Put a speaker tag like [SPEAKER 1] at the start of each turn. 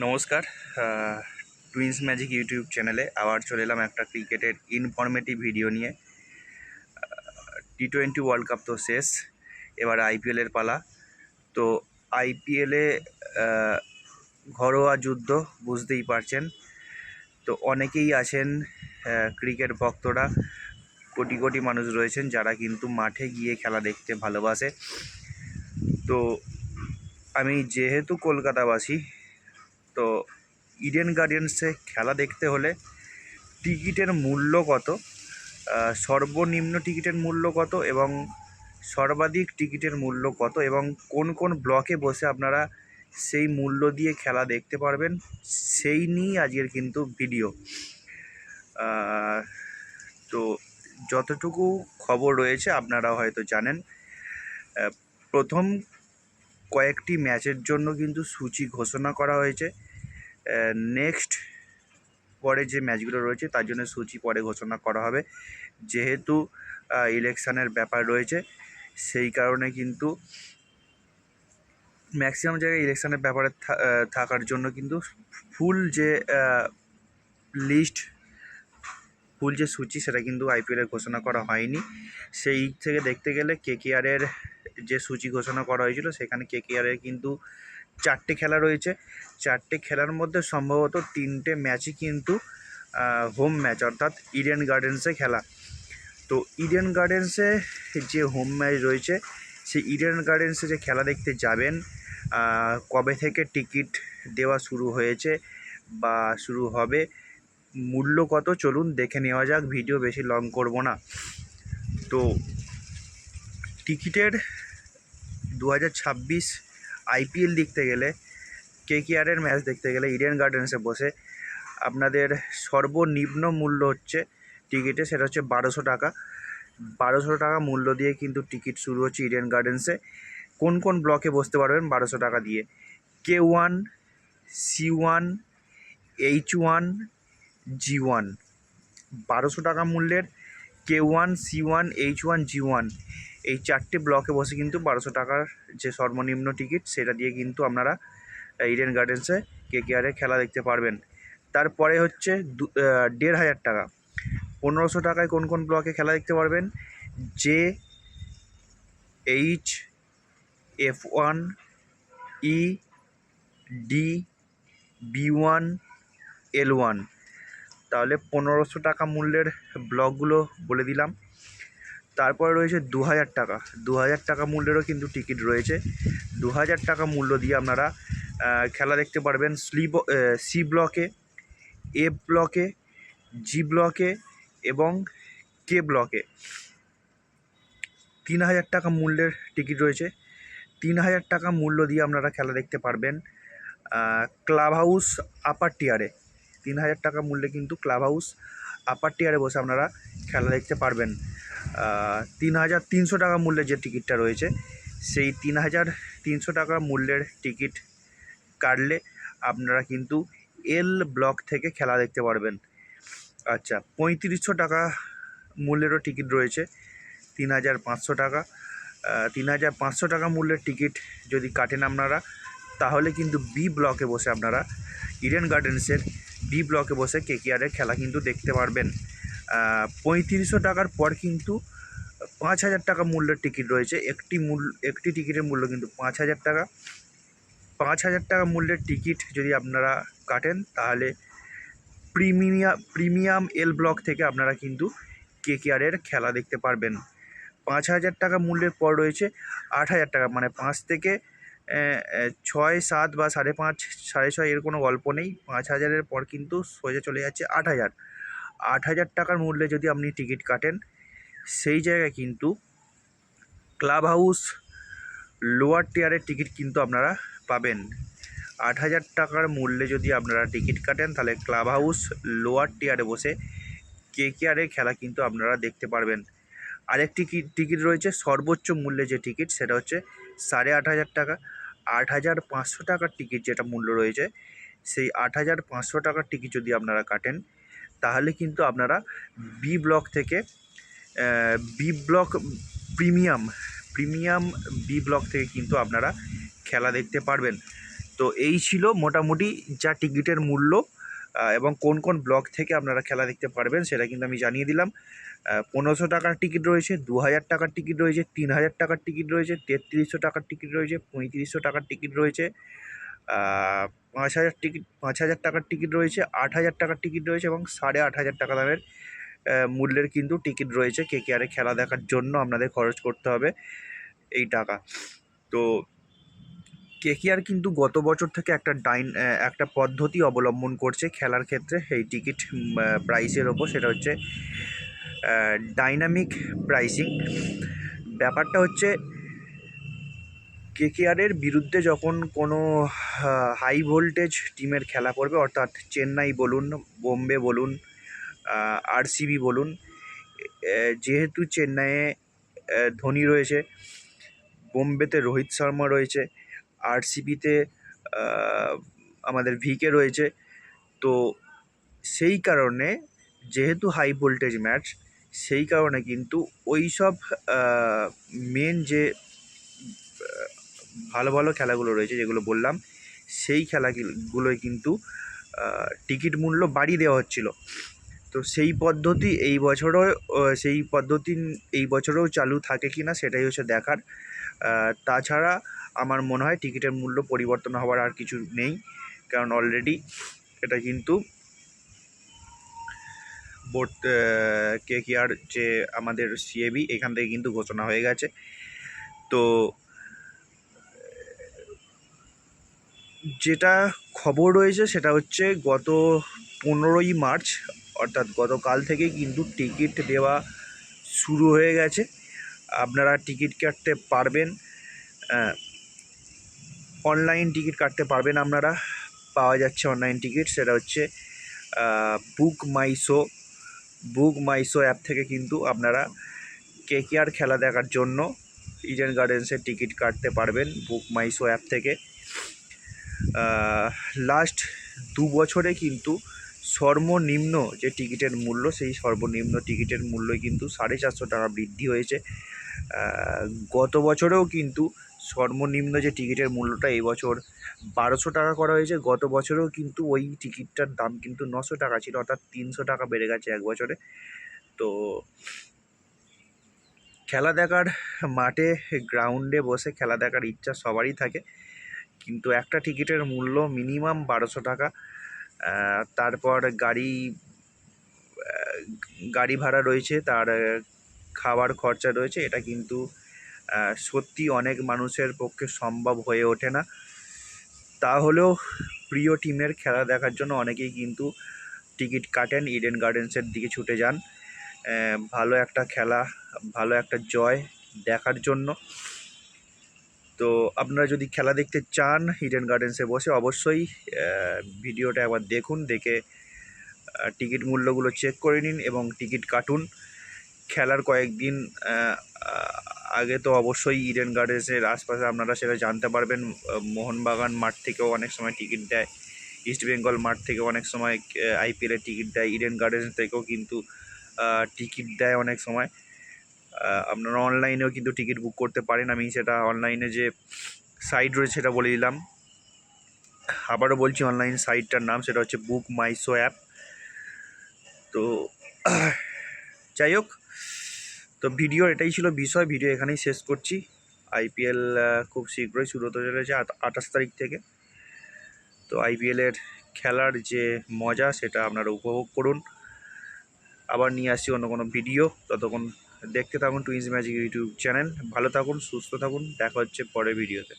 [SPEAKER 1] নমস্কার। Twins magic YouTube চ্যানেলে আবার চলে এলাম একটা ক্রিকেটের ইনফরমেটিভ ভিডিও নিয়ে। টি20 ওয়ার্ল্ড কাপ তো শেষ, এবার আইপিএলের পালা। তো আইপিএলে ঘরোয়া যুদ্ধ, বুঝতেই পারছেন। তো অনেকেই আছেন ক্রিকেট ভক্তরা, কোটি কোটি মানুষ রয়েছেন যারা কিন্তু মাঠে গিয়ে খেলা দেখতে ভালোবাসে। তো আমি যেহেতু কলকাতাবাসী, তো ইডেন গার্ডেন্সে খেলা দেখতে হলে টিকিটের মূল্য কত, সর্বনিম্ন টিকিটের মূল্য কত এবং সর্বাধিক টিকিটের মূল্য কত, এবং কোন কোন ব্লকে বসে আপনারা সেই মূল্য দিয়ে খেলা দেখতে পারবেন, সেই নিয়েই আজকের কিন্তু ভিডিও। তো যতটুকু খবর রয়েছে আপনারা হয়তো জানেন, প্রথম কয়েকটি ম্যাচের জন্য কিন্তু সূচি ঘোষণা করা হয়েছে। নেক্সট পরে যে ম্যাচগুলো রয়েছে তার জন্য সূচি পরে ঘোষণা করা হবে। যেহেতু ইলেকশানের ব্যাপার রয়েছে, সেই কারণে কিন্তু ম্যাক্সিমাম জায়গায় ইলেকশানের ব্যাপারে থাকার জন্য কিন্তু ফুল যে লিস্ট, ফুল যে সূচি, সেটা কিন্তু আইপিএলে ঘোষণা করা হয়নি। সেই থেকে দেখতে গেলে কেকেআরের যে সূচি ঘোষণা করা হয়েছিল, সেখানে কেকেআরের কিন্তু 4টে খেলা রয়েছে। 4টে খেলার মধ্যে সম্ভবত 3টে ম্যাচই কিন্তু হোম ম্যাচ, অর্থাৎ ইডেন গার্ডেন্সে খেলা। তো ইডেন গার্ডেন্সে যে হোম ম্যাচ রয়েছে, সেই ইডেন গার্ডেন্সে যে খেলা দেখতে যাবেন, কবে থেকে টিকিট দেওয়া শুরু হয়েছে বা শুরু হবে, মূল্য কত, চলুন দেখে নেওয়া যাক। ভিডিও বেশি লং করব না। তো টিকিটের 2026 আইপিএল দেখতে গেলে, কেকেআরের ম্যাচ দেখতে গেলে ইডেন গার্ডেন্সে বসে আপনাদের সর্বনিম্ন মূল্য হচ্ছে টিকিটে, সেটা হচ্ছে 1200 টাকা। 1200 টাকা মূল্য দিয়ে কিন্তু টিকিট শুরু হচ্ছে ইডেন গার্ডেন্সে। কোন কোন ব্লকে বসতে পারবেন 1200 টাকা দিয়ে? K1, C1, H1, G1। 1200 টাকা মূল্যের K1, C1, H1, G1 এই 4টে ব্লকে বসে কিন্তু 1200 টাকার যে সর্বনিম্ন টিকিট, সেটা দিয়ে কিন্তু আপনারা ইডেন গার্ডেন্সে কেকেআরের খেলা দেখতে পারবেন। তারপরে হচ্ছে 1500 টাকা। 1500 টাকায় কোন কোন ব্লকে খেলা দেখতে পারবেন? J, H, F1, E, D, B1, L1। তাহলে 1500 টাকা মূল্যের ব্লকগুলো বলে দিলাম। তারপরে রয়েছে 2000 টাকা। 2000 টাকা মূল্যেরও কিন্তু টিকিট রয়েছে। 2000 টাকা মূল্য দিয়ে আপনারা খেলা দেখতে পারবেন সি ব্লকে, এফ ব্লকে, জি ব্লকে এবং কে ব্লকে। 3000 টাকা মূল্যের টিকিট রয়েছে। 3000 টাকা মূল্য দিয়ে আপনারা খেলা দেখতে পারবেন ক্লাব হাউস আপার টিয়ারে। 3000 টাকা মূল্যে কিন্তু ক্লাব হাউস আপার টিয়ারে বসে আপনারা খেলা দেখতে পারবেন। 3300 টাকা মূল্যের যে টিকিটটা রয়েছে, সেই 3300 টাকা মূল্যের টিকিট কাটলে আপনারা কিন্তু এল ব্লক থেকে খেলা দেখতে পারবেন। আচ্ছা, 3500 টাকা মূল্যেরও টিকিট রয়েছে। 3500 টাকা। 3500 টাকা মূল্যের টিকিট যদি কাটেন আপনারা, তাহলে কিন্তু বি ব্লকে বসে আপনারা ইডেন গার্ডেন্সের বি ব্লকে বসে কেকেআরের খেলা কিন্তু দেখতে পারবেন। 3500 টাকার পর কিন্তু 5000 টাকা মূল্যের টিকিট রয়েছে। একটি টিকিটের মূল্য কিন্তু 5000 টাকা। 5000 টাকা মূল্যের টিকিট যদি আপনারা কাটেন, তাহলে প্রিমিয়াম এল ব্লক থেকে আপনারা কিন্তু কেকেআরের খেলা দেখতে পারবেন। 5000 টাকা মূল্যের পর রয়েছে 8000 টাকা, মানে 5 থেকে 6, 7 বা 5.5, 6.5 এর কোনো গল্প নেই। 5000-এর পর কিন্তু সোজা চলে যাচ্ছে 8000। 8000 টাকার মূল্যে যদি আপনি টিকিট কাটেন, সেই জায়গায় কিন্তু ক্লাব হাউস লোয়ার টিয়ারের টিকিট কিন্তু আপনারা পাবেন। 8000 টাকার মূল্যে যদি আপনারা টিকিট কাটেন, তাহলে ক্লাব হাউস লোয়ার টিয়ারে বসে কেকেআরের খেলা কিন্তু আপনারা দেখতে পারবেন। আরেকটি টিকিট রয়েছে সর্বোচ্চ মূল্যে যে টিকিট, সেটা হচ্ছে 8500 টাকা। 8500 টাকার টিকিট যেটা মূল্য রয়েছে, সেই 8500 টাকার টিকিট যদি আপনারা কাটেন, তাহলে কিন্তু আপনারা বি ব্লক থেকে B block premium B block থেকে কিন্তু আপনারা খেলা দেখতে পারবেন। তো এই ছিল মোটামুটি যা টিকিটের মূল্য, এবং কোন কোন ব্লক থেকে আপনারা খেলা দেখতে পারবেন সেটা কিন্তু আমি জানিয়ে দিলাম। 1500 টাকার টিকিট রয়েছে, 2000 টাকার টিকিট রয়েছে, 3000 টাকার টিকিট রয়েছে, 3300 টাকার টিকিট রয়েছে, 3500 টাকার টিকিট রয়েছে, 5000 টাকার টিকিট রয়েছে, 8000 টাকার টিকিট রয়েছে এবং 8500 টাকা দামের মূল্যের কিন্তু টিকিট রয়েছে। কেকেআরে খেলা দেখার জন্য আপনাদের খরচ করতে হবে এই টাকা। তো কেকেআর কিন্তু গত বছর থেকে একটা পদ্ধতি অবলম্বন করছে খেলার ক্ষেত্রে এই টিকিট প্রাইসের ওপর, সেটা হচ্ছে ডাইনামিক প্রাইসিং। ব্যাপারটা হচ্ছে কেকেআরের বিরুদ্ধে যখন কোনো হাই ভোল্টেজ টিমের খেলা পড়বে, অর্থাৎ চেন্নাই বলুন, বোম্বে বলুন, আরসিবি বলুন, যেহেতু চেন্নাইয়ে ধোনি রয়েছে, বোম্বেতে রোহিত শর্মা রয়েছে, আরসিবিতে আমাদের ভিকে রয়েছে, তো সেই কারণে যেহেতু হাই ভোল্টেজ ম্যাচ, সেই কারণে কিন্তু ওই সব মেন যে ভালো ভালো খেলাগুলো রয়েছে যেগুলো বললাম, সেই খেলাগুলোয় কিন্তু টিকিট মূল্য বাড়িয়ে দেওয়া হচ্ছিল। তো সেই পদ্ধতি এই বছরেও চালু থাকে কি না সেটাই হচ্ছে দেখার। তাছাড়া আমার মনে হয় টিকিটের মূল্য পরিবর্তন হওয়ার আর কিছু নেই, কারণ অলরেডি এটা কিন্তু বোর্ড কেকেআর যে আমাদের সিএবি এখান থেকে কিন্তু ঘোষণা হয়ে গেছে। তো যেটা খবর রয়েছে সেটা হচ্ছে গত 15ই মার্চ, অর্থাৎ গতকাল থেকেই কিন্তু টিকিট দেওয়া শুরু হয়ে গেছে। আপনারা টিকিট কাটতে পারবেন, অনলাইন টিকিট কাটতে পারবেন আপনারা। পাওয়া যাচ্ছে অনলাইন টিকিট, সেটা হচ্ছে বুক মাই শো অ্যাপ থেকে কিন্তু আপনারা কেকেআর খেলা দেখার জন্য ইডেন গার্ডেন্সের টিকিট কাটতে পারবেন বুক মাই শো অ্যাপ থেকে। লাস্ট 2 বছরে কিন্তু সর্বনিম্ন যে টিকিটের মূল্য, সেই সর্বনিম্ন টিকিটের মূল্যই কিন্তু 450 টাকা বৃদ্ধি হয়েছে। গত বছরেও কিন্তু সর্বনিম্ন যে টিকিটের মূল্যটা এই বছর 1200 টাকা করা হয়েছে। গত বছরেও কিন্তু ওই টিকিটটার দাম কিন্তু 900 টাকা ছিল, অর্থাৎ 300 টাকা বেড়ে গেছে এক বছরে। তো খেলা দেখার মাঠে, গ্রাউন্ডে বসে খেলা দেখার ইচ্ছা সবারই থাকে, কিন্তু একটা টিকিটের মূল্য মিনিমাম 1200 টাকা। তারপর গাড়ি ভাড়া রয়েছে, তার খাবার খরচা রয়েছে। এটা কিন্তু সত্যি অনেক মানুষের পক্ষে সম্ভব হয়ে ওঠে না। তাহলেও প্রিয় টিমের খেলা দেখার জন্য অনেকেই কিন্তু টিকিট কাটেন, ইডেন গার্ডেন্সের দিকে ছুটে যান ভালো একটা খেলা, ভালো একটা জয় দেখার জন্য। তো আপনারা যদি খেলা দেখতে চান ইডেন গার্ডেন্সে বসে, অবশ্যই ভিডিওটা একবার দেখুন, দেখে টিকিট মূল্যগুলো চেক করে নিন এবং টিকিট কাটুন। খেলার কয়েকদিন আগে তো অবশ্যই ইডেন গার্ডেন্সের আশপাশে আপনারা সেটা জানতে পারবেন। মোহনবাগান মাঠ থেকেও অনেক সময় টিকিট দেয়, ইস্ট বেঙ্গল মাঠ থেকেও অনেক সময় আইপিএলের টিকিট দেয়, ইডেন গার্ডেন্স থেকেও কিন্তু টিকিট দেয় অনেক সময়। আপনারা অনলাইনেও কিন্তু টিকিট বুক করতে পারেন। আমি সেটা অনলাইনে যে সাইট রয়েছে সেটা বলে দিলাম, আবারও বলছি অনলাইন সাইটটার নাম সেটা হচ্ছে বুক মাই শো অ্যাপ। তো যাই হোক, তো ভিডিও এটাই ছিল বিষয়, ভিডিও এখানেই শেষ করছি। আইপিএল খুব শীঘ্রই শুরু হতে চলেছে 28 তারিখ থেকে। তো আইপিএলের খেলার যে মজা সেটা আপনারা উপভোগ করুন। আবার নিয়ে আসছি অন্য কোনো ভিডিও, ততক্ষণ দেখতে থাকুন টুইন্স ম্যাজিক ইউটিউব চ্যানেল। ভালো থাকুন, সুস্থ থাকুন, দেখা হচ্ছে পরের ভিডিওতে।